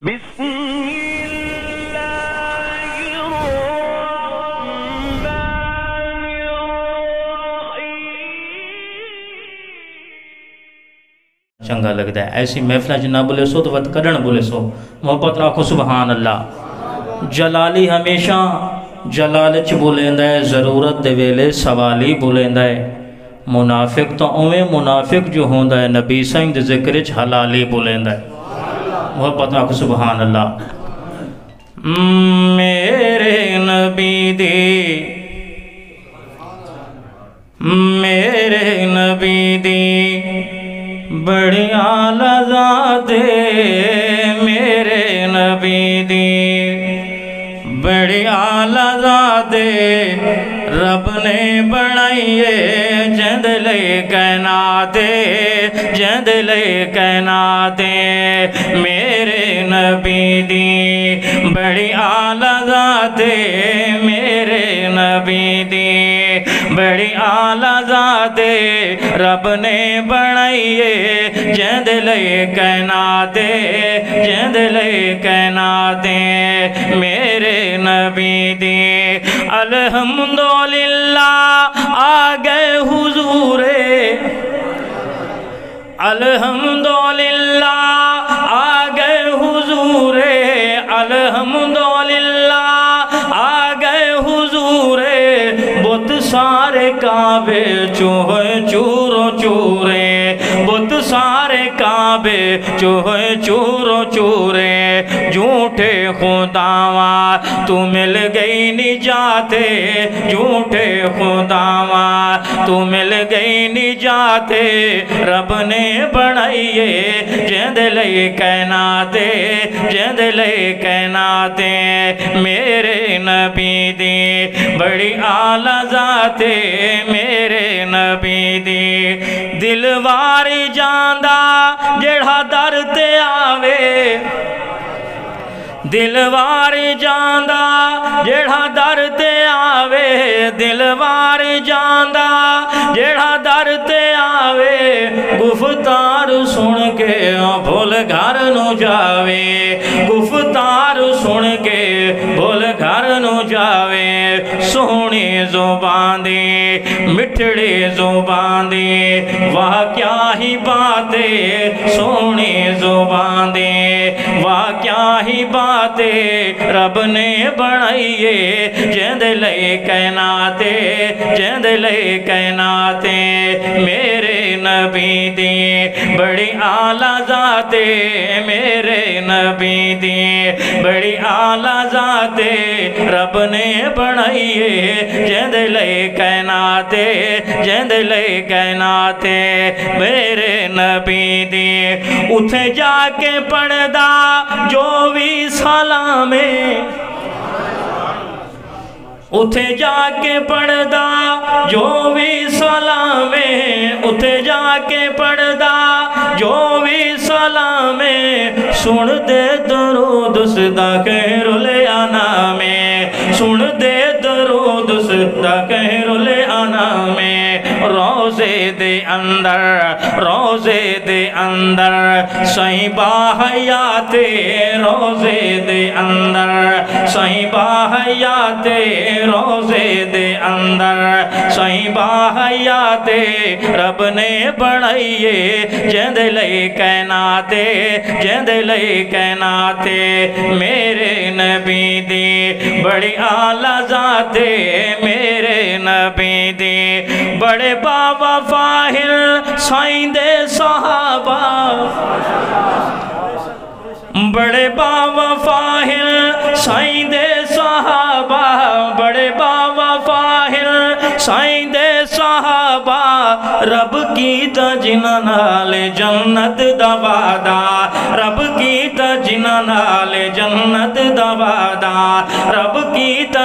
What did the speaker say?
بسم اللہ الرحمن الرحیم۔ چنگا لگتا ہے ایسی محفلہ جنہ بولے سو تو وقت کرن بولے سو محبت رکھو سبحان اللہ۔ جلالی ہمیشہ جلالچ بولیندا ہے، ضرورت دے ویلے سوالی بولیندا ہے۔ منافق تو اویں منافق جو ہوندا ہے نبی سائیں دے ذکر چ حلالی بولیندا ہے۔ محبت رکھو سبحان اللہ۔ میرے نبی دی بڑی اعلیٰ ذات میرے نبی دی بڑی اعلیٰ ذات رب نے بنائیے جند لے کائنات میرے نبی دی بڑی اعلیٰ ذات میرے نبی دی بڑی اعلیٰ ذات رب نے بنائیے جند لے کائنات میرے نبی دی الحمدللہ آگئے حضور الحمدللہ آگئے حضور الحمدللہ آگئے حضور بت سارے کعبے چوہے چورو چورے بت سارے کعبے چوہے چورو چورے جھوٹے خداواں تو مل گئی نجات جھوٹے خداواں تو مل گئی نجات رب نے بنائیے جند لے کائنات میرے نبی دی بڑی اعلیٰ ذات میرے نبی دی دل واری جاندہ جڑا در تے آوے دل واری جاندہ جڑا در تے آوے دل واری جاندہ جڑا در تے آوے گفتار سن کے بھول گھر نو جاوے گفتار سن کے بھول گھر نو جاوے سونی زبان دی مٹھڑی زبان دی واہ کیا ہی باتیں سونی زبان دی واہ کیا ہی باتیں رب نے بنائیے جند لے کائنات میرے نبی دی بڑی اعلیٰ ذات میرے نبی دی بڑی اعلیٰ ذات رب نے بنائیے جند لے کائنات میرے نبی دی اتھے جا کے پڑھدا جو بھی سلامے اتھے جا کے پڑھدا جو بھی سلامے اتھے جا کے پڑھدا جو بھی سلامے سن دے درود صدا خیر الانام سن دے درود صدا خیر الانام روزے دے اندر صحیبہ حیات روزے دے اندر صحیبہ حیات روزے دے اندر صحیبہ حیات رب نے بنائیے جند لے کائنات میرے نبی دی بڑی اعلیٰ ذات میرے نبی دی بڑے بابا فاہل سائیں دے صحابہ بڑے بابا فاہل سائیں دے صحابہ بڑے بابا فاہل سائیں دے صحابہ رب کی تا جنہ نال جنت دا وعدہ رب کی تا جنہ نال جنت دا وعدہ رب کی تا